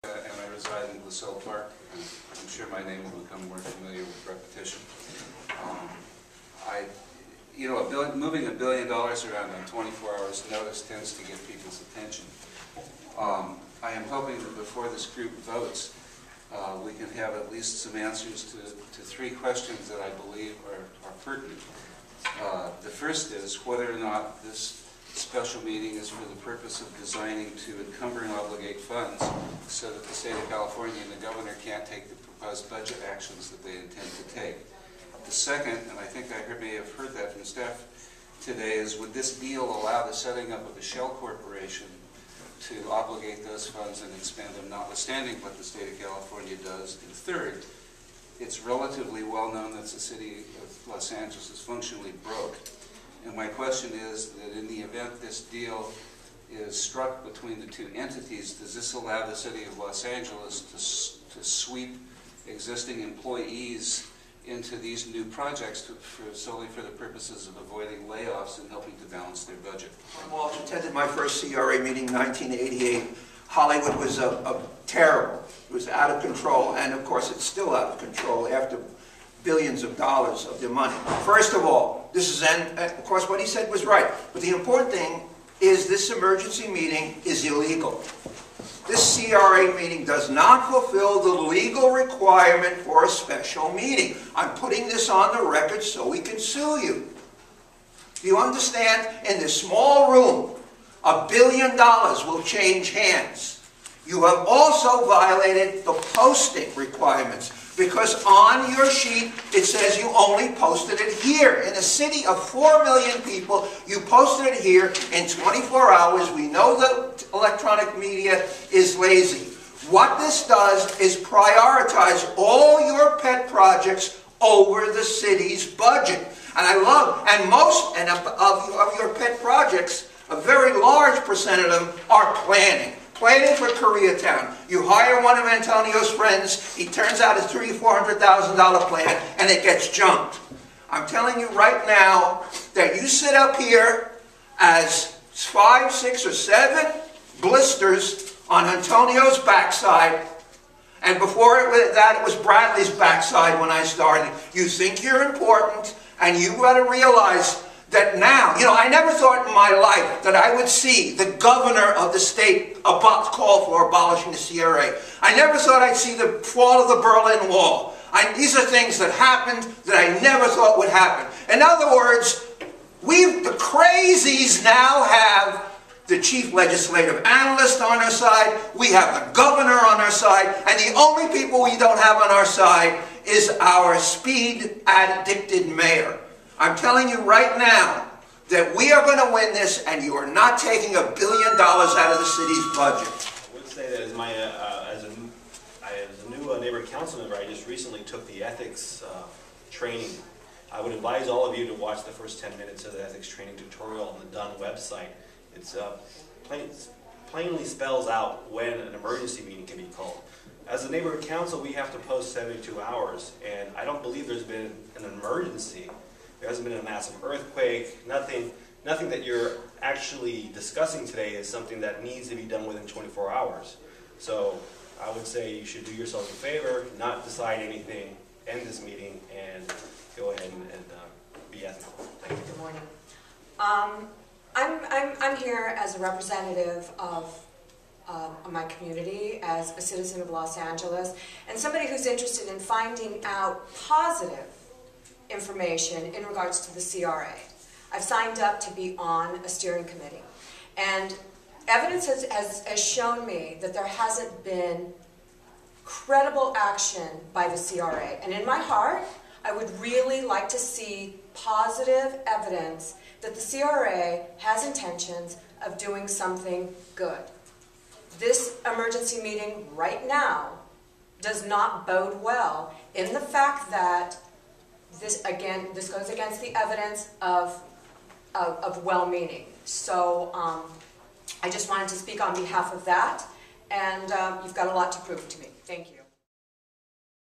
And I reside in LaSalle Park. I'm sure my name will become more familiar with repetition. Moving $1 billion around on 24 hours notice tends to get people's attention. I am hoping that before this group votes, we can have at least some answers to 3 questions that I believe are pertinent. The first is whether or not this special meeting is for the purpose of designing to encumber and obligate funds so that the state of California and the governor can't take the proposed budget actions that they intend to take. The second, and I think I may have heard that from staff today, is would this deal allow the setting up of a shell corporation to obligate those funds and expend them, notwithstanding what the state of California does? And third, it's relatively well known that the city of Los Angeles is functionally broke. And my question is that in the event this deal is struck between the 2 entities, does this allow the city of Los Angeles to sweep existing employees into these new projects solely for the purposes of avoiding layoffs and helping to balance their budget? Well, I attended my first CRA meeting in 1988. Hollywood was terrible. It was out of control, and of course it's still out of control after billions of dollars of their money. First of all, this is, and of course what he said was right, but the important thing is this emergency meeting is illegal. This CRA meeting does not fulfill the legal requirement for a special meeting. I'm putting this on the record so we can sue you. Do you understand? In this small room, $1 billion will change hands. You have also violated the posting requirements, because on your sheet it says you only posted it here. In a city of 4 million people, you posted it here in 24 hours. We know the electronic media is lazy. What this does is prioritize all your pet projects over the city's budget. And I love, and most of your pet projects, a very large percent of them are planning. Planning for Koreatown. You hire one of Antonio's friends, he turns out a $300,000 to $400,000 plan, and it gets junked. I'm telling you right now that you sit up here as 5, 6, or 7 blisters on Antonio's backside, and before that it was Bradley's backside when I started. You think you're important, and you got to realize that now, I never thought in my life that I would see the governor of the state call for abolishing the CRA. I never thought I'd see the fall of the Berlin Wall. These are things that happened that I never thought would happen. In other words, the crazies now have the chief legislative analyst on our side, we have the governor on our side, and the only people we don't have on our side is our speed-addicted mayor. I'm telling you right now that we are going to win this, and you are not taking $1 billion out of the city's budget. I would say that as a new neighborhood council member, I just recently took the ethics training. I would advise all of you to watch the first 10 minutes of the ethics training tutorial on the Dunn website. It's plainly spells out when an emergency meeting can be called. As a neighborhood council, we have to post 72 hours, and I don't believe there's been an emergency. There hasn't been a massive earthquake, nothing that you're actually discussing today is something that needs to be done within 24 hours. So I would say you should do yourselves a favor, not decide anything, end this meeting, and go ahead and be ethical. Thank you. Good morning. I'm here as a representative of my community, as a citizen of Los Angeles, and somebody who's interested in finding out positive information in regards to the CRA. I've signed up to be on a steering committee, and evidence has shown me that there hasn't been credible action by the CRA. And in my heart, I would really like to see positive evidence that the CRA has intentions of doing something good. This emergency meeting right now does not bode well in the fact that this goes against the evidence of well-meaning. So I just wanted to speak on behalf of that, and you've got a lot to prove to me. Thank you.